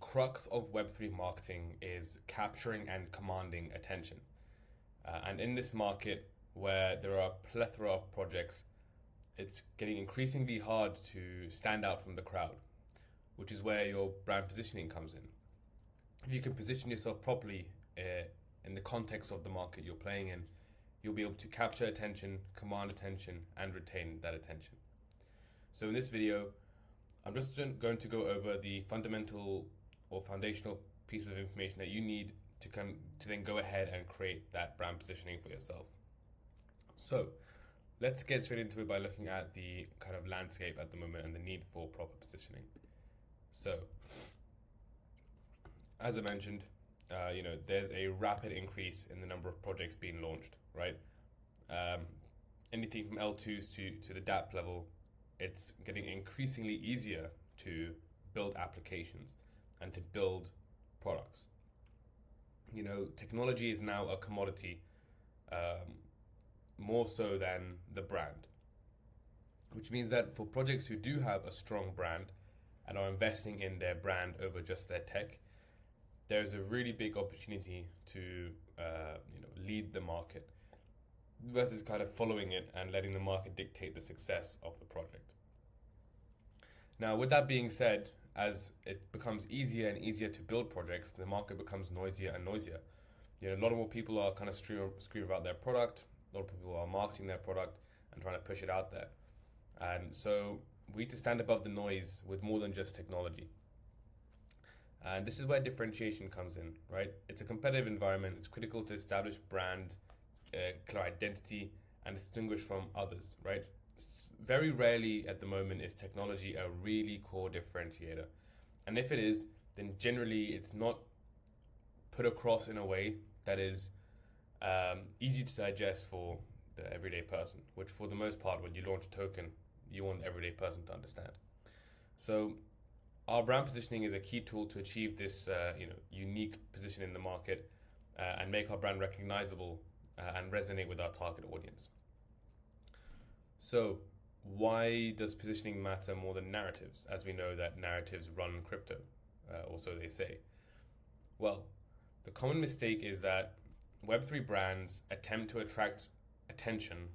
crux of Web3 marketing is capturing and commanding attention. And in this market, where there are a plethora of projects, it's getting increasingly hard to stand out from the crowd, which is where your brand positioning comes in. If you can position yourself properly in the context of the market you're playing in, you'll be able to capture attention, command attention, and retain that attention. So in this video, I'm just going to go over the fundamental or foundational pieces of information that you need to then go ahead and create that brand positioning for yourself. So let's get straight into it by looking at the kind of landscape at the moment and the need for proper positioning. So, as I mentioned, there's a rapid increase in the number of projects being launched, right? Anything from L2s to the DApp level, it's getting increasingly easier to build applications and to build products. Technology is now a commodity, more so than the brand, which means that for projects who do have a strong brand and are investing in their brand over just their tech, there's a really big opportunity to lead the market versus kind of following it and letting the market dictate the success of the project. Now, with that being said, as it becomes easier and easier to build projects, the market becomes noisier and noisier. A lot more people are kind of screaming about their product. A lot of people are marketing their product and trying to push it out there. And so we need to stand above the noise with more than just technology. And this is where differentiation comes in, right? It's a competitive environment. It's critical to establish brand, clear identity, and distinguish from others, right? Very rarely at the moment is technology a really core differentiator. And if it is, then generally it's not put across in a way that is easy to digest for the everyday person, which for the most part, when you launch a token, you want the everyday person to understand. So our brand positioning is a key tool to achieve this unique position in the market and make our brand recognizable and resonate with our target audience. So why does positioning matter more than narratives, as we know that narratives run crypto, or so they say? Well, the common mistake is that Web3 brands attempt to attract attention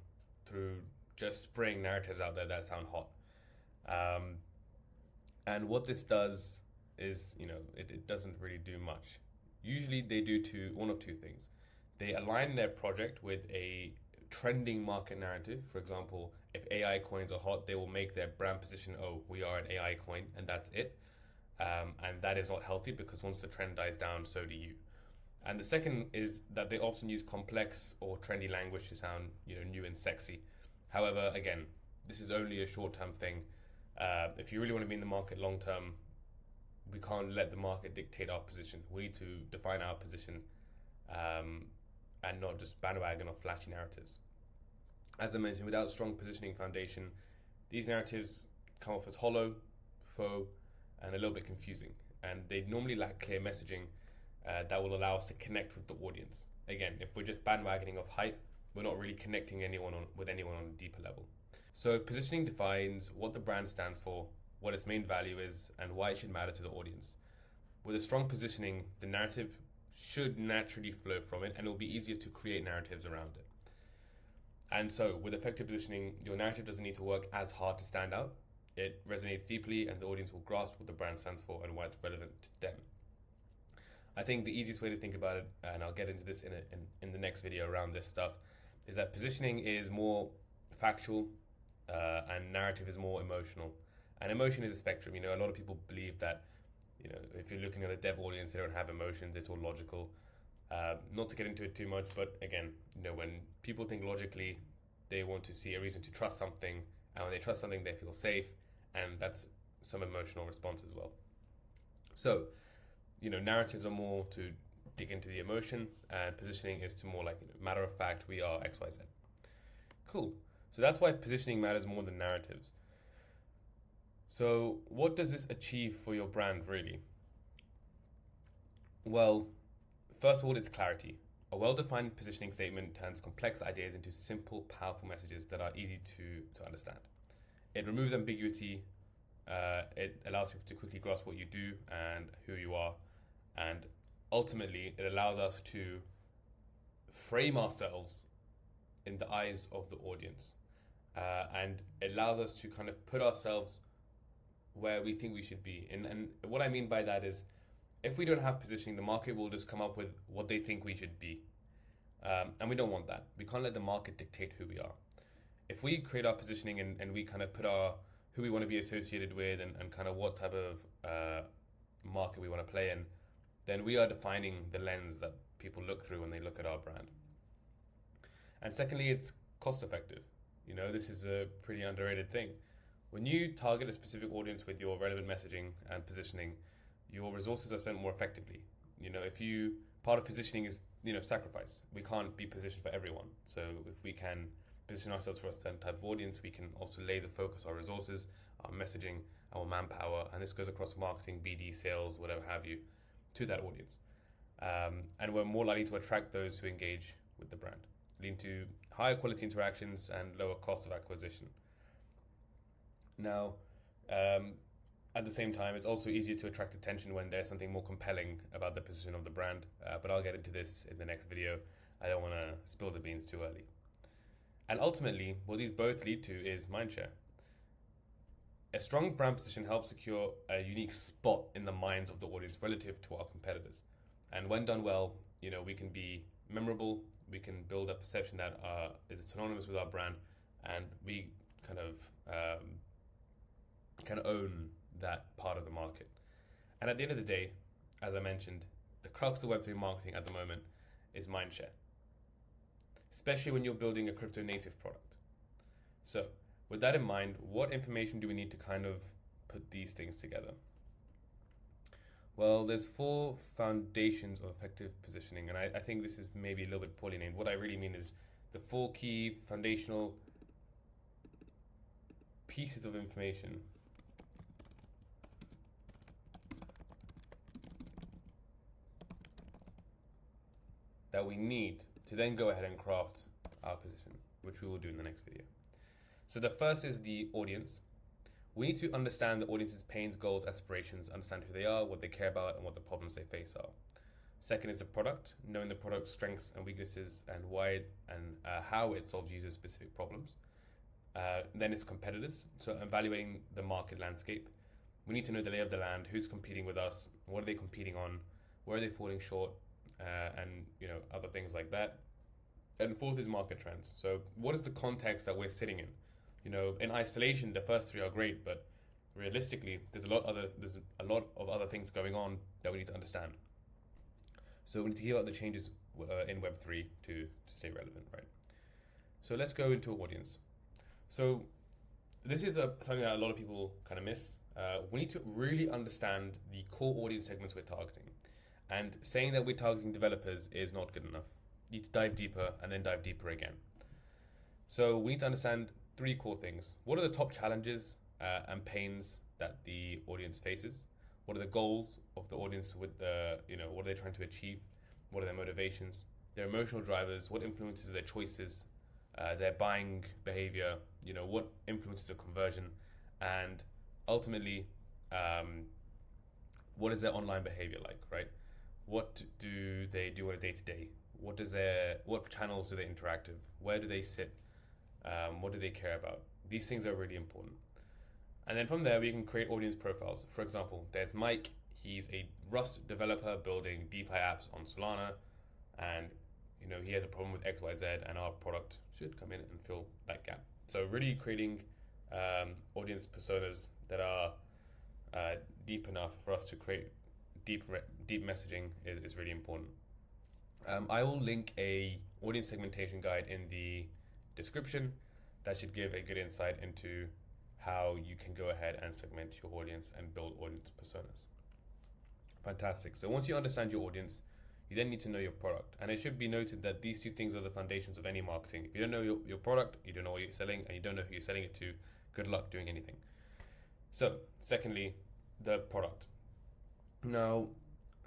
through just spraying narratives out there that sound hot. And what this does is, it doesn't really do much. Usually they do one of two things. They align their project with a trending market narrative. For example, if AI coins are hot, they will make their brand position, oh, we are an AI coin, and that's it. And that is not healthy because once the trend dies down, so do you. And the second is that they often use complex or trendy language to sound, new and sexy. However, again, this is only a short-term thing. If you really want to be in the market long-term, we can't let the market dictate our position. We need to define our position and not just bandwagon or flashy narratives. As I mentioned, without strong positioning foundation, these narratives come off as hollow, faux, and a little bit confusing. And they normally lack clear messaging that will allow us to connect with the audience. Again, if we're just bandwagoning of hype, we're not really connecting with anyone on a deeper level. So positioning defines what the brand stands for, what its main value is, and why it should matter to the audience. With a strong positioning, the narrative should naturally flow from it, and it will be easier to create narratives around it. And so with effective positioning, your narrative doesn't need to work as hard to stand out. It resonates deeply and the audience will grasp what the brand stands for and why it's relevant to them. I think the easiest way to think about it, and I'll get into this in the next video around this stuff, is that positioning is more factual and narrative is more emotional. And emotion is a spectrum. A lot of people believe that, if you're looking at a dev audience, they don't have emotions, it's all logical. Not to get into it too much, but again, when people think logically, they want to see a reason to trust something, and when they trust something, they feel safe, and that's some emotional response as well. So, narratives are more to dig into the emotion, and positioning is to more like, matter of fact, we are XYZ. Cool. So that's why positioning matters more than narratives. So what does this achieve for your brand, really? Well, first of all, it's clarity. A well-defined positioning statement turns complex ideas into simple, powerful messages that are easy to understand. It removes ambiguity, it allows people to quickly grasp what you do and who you are, and ultimately it allows us to frame ourselves in the eyes of the audience, and it allows us to kind of put ourselves where we think we should be. And what I mean by that is, if we don't have positioning, the market will just come up with what they think we should be. And we don't want that. We can't let the market dictate who we are. If we create our positioning and we kind of put our who we want to be associated with and kind of what type of market we want to play in, then we are defining the lens that people look through when they look at our brand. And secondly, it's cost effective. You know, this is a pretty underrated thing. When you target a specific audience with your relevant messaging and positioning, your resources are spent more effectively. You know, part of positioning is, sacrifice. We can't be positioned for everyone. So if we can position ourselves for a certain type of audience, we can also laser focus our resources, our messaging, our manpower, and this goes across marketing, BD, sales, whatever have you, to that audience. And we're more likely to attract those who engage with the brand, leading to higher quality interactions and lower cost of acquisition. Now, at the same time, it's also easier to attract attention when there's something more compelling about the position of the brand, but I'll get into this in the next video. I don't want to spill the beans too early. And ultimately, what these both lead to is mindshare. A strong brand position helps secure a unique spot in the minds of the audience relative to our competitors. And when done well, we can be memorable, we can build a perception that is synonymous with our brand, and we kind of can own that part of the market. And at the end of the day, as I mentioned, the crux of Web3 marketing at the moment is mindshare, especially when you're building a crypto native product. So with that in mind, what information do we need to kind of put these things together? Well, there's 4 foundations of effective positioning, and I think this is maybe a little bit poorly named. What I really mean is the 4 key foundational pieces of information that we need to then go ahead and craft our position, which we will do in the next video. So the first is the audience. We need to understand the audience's pains, goals, aspirations, understand who they are, what they care about, and what the problems they face are. Second is the product, knowing the product's strengths and weaknesses and why and how it solves user specific problems. Then it's competitors, so evaluating the market landscape. We need to know the lay of the land, who's competing with us, what are they competing on, where are they falling short, and other things like that. And fourth is market trends. So what is the context that we're sitting in? In isolation, the first 3 are great, but realistically, there's a lot of other things going on that we need to understand. So we need to hear about the changes in Web3 to stay relevant, right? So let's go into audience. So this is something that a lot of people kind of miss. We need to really understand the core audience segments we're targeting. And saying that we're targeting developers is not good enough. You need to dive deeper and then dive deeper again. So we need to understand 3 core things. What are the top challenges and pains that the audience faces? What are the goals of the audience with what are they trying to achieve? What are their motivations? Their emotional drivers, what influences their choices, their buying behavior, what influences their conversion, and ultimately, what is their online behavior like, right? What do they do on a day-to-day? What channels do they interact with? Where do they sit? What do they care about? These things are really important. And then from there, we can create audience profiles. For example, there's Mike. He's a Rust developer building DeFi apps on Solana, and he has a problem with XYZ, and our product should come in and fill that gap. So really creating audience personas that are deep enough for us to create deep messaging is really important. I will link a audience segmentation guide in the description that should give a good insight into how you can go ahead and segment your audience and build audience personas. Fantastic. So once you understand your audience, you then need to know your product. And it should be noted that these 2 things are the foundations of any marketing. If you don't know your product, you don't know what you're selling, and you don't know who you're selling it to, good luck doing anything. So secondly, the product. Now,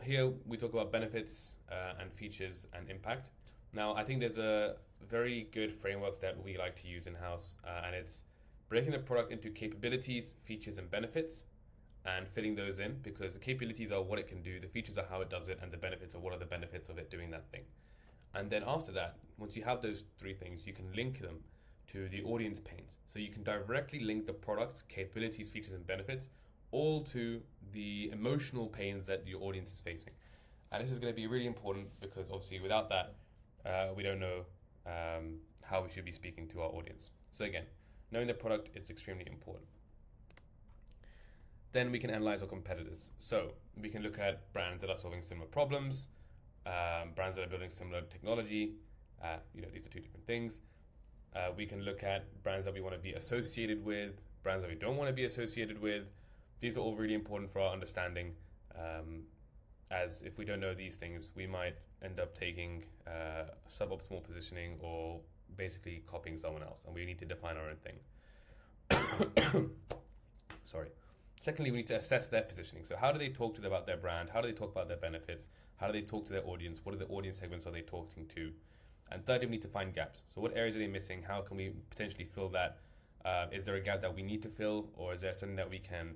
here we talk about benefits and features and impact. Now, I think there's a very good framework that we like to use in-house, and it's breaking the product into capabilities, features, and benefits, and fitting those in, because the capabilities are what it can do, the features are how it does it, and the benefits are what are the benefits of it doing that thing. And then after that, once you have those three things, you can link them to the audience pains. So you can directly link the product's capabilities, features, and benefits all to the emotional pains that your audience is facing. And this is going to be really important because obviously without that, we don't know how we should be speaking to our audience. So again, knowing the product is extremely important. Then we can analyze our competitors. So we can look at brands that are solving similar problems, brands that are building similar technology. These are two different things. We can look at brands that we want to be associated with, brands that we don't want to be associated with. These are all really important for our understanding, as if we don't know these things, we might end up taking suboptimal positioning or basically copying someone else, and we need to define our own thing. Sorry. Secondly, we need to assess their positioning. So how do they talk to them about their brand? How do they talk about their benefits? How do they talk to their audience? What are the audience segments are they talking to? And thirdly, we need to find gaps. So what areas are they missing? How can we potentially fill that? Is there a gap that we need to fill, or is there something that we can,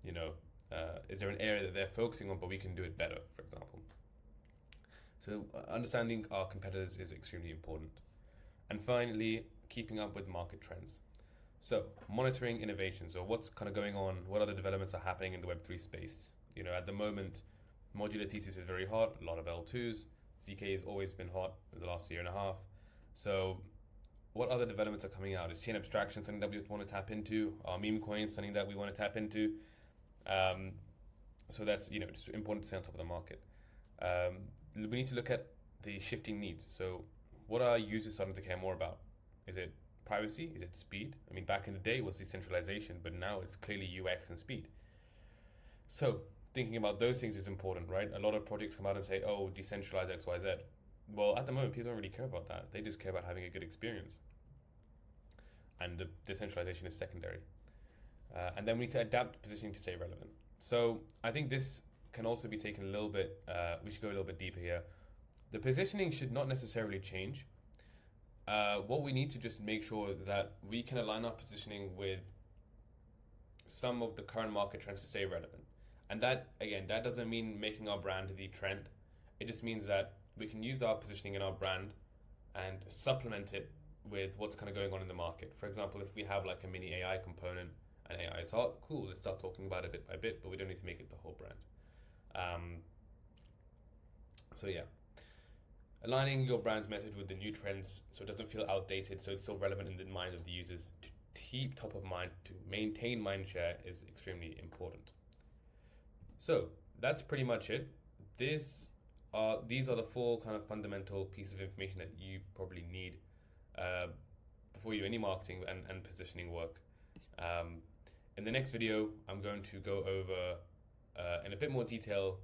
is there an area that they're focusing on but we can do it better, for example? So understanding our competitors is extremely important. And finally, keeping up with market trends. So monitoring innovation. So what's kind of going on? What other developments are happening in the Web3 space? At the moment, modular thesis is very hot, a lot of L2s. ZK has always been hot in the last year and a half. So what other developments are coming out? Is chain abstraction something that we want to tap into? Are meme coins something that we want to tap into? So that's, just important to stay on top of the market. We need to look at the shifting needs. So what are users starting to care more about? Is it privacy? Is it speed? I mean, back in the day it was decentralization, but now it's clearly UX and speed. So thinking about those things is important, right? A lot of projects come out and say, oh, decentralize X, Y, Z. Well, at the moment, people don't really care about that. They just care about having a good experience. And the decentralization is secondary. And then we need to adapt positioning to stay relevant. So I think this can also be taken a little bit, we should go a little bit deeper here. The positioning should not necessarily change. What we need to just make sure is that we can align our positioning with some of the current market trends to stay relevant. And that, again, that doesn't mean making our brand the trend. It just means that we can use our positioning in our brand and supplement it with what's kind of going on in the market. For example, if we have like a mini AI component and AI is hot, cool, let's start talking about it bit by bit, but we don't need to make it the whole brand. So yeah, aligning your brand's message with the new trends so it doesn't feel outdated, so it's still relevant in the minds of the users. To keep top of mind, to maintain mindshare is extremely important. So that's pretty much it. These are the four kind of fundamental pieces of information that you probably need before you do any marketing and positioning work. In the next video, I'm going to go over in a bit more detail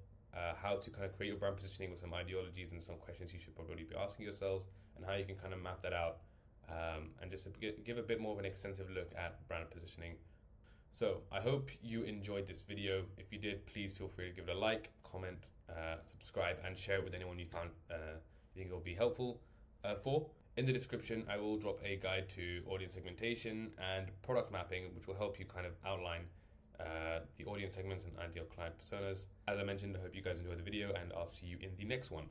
how to kind of create your brand positioning with some ideologies and some questions you should probably be asking yourselves, and how you can kind of map that out and just give a bit more of an extensive look at brand positioning. So I hope you enjoyed this video. If you did, please feel free to give it a like, comment, subscribe, and share it with anyone you found you think it will be helpful for. In the description, I will drop a guide to audience segmentation and product mapping, which will help you kind of outline the audience segments and ideal client personas. As I mentioned, I hope you guys enjoyed the video, and I'll see you in the next one.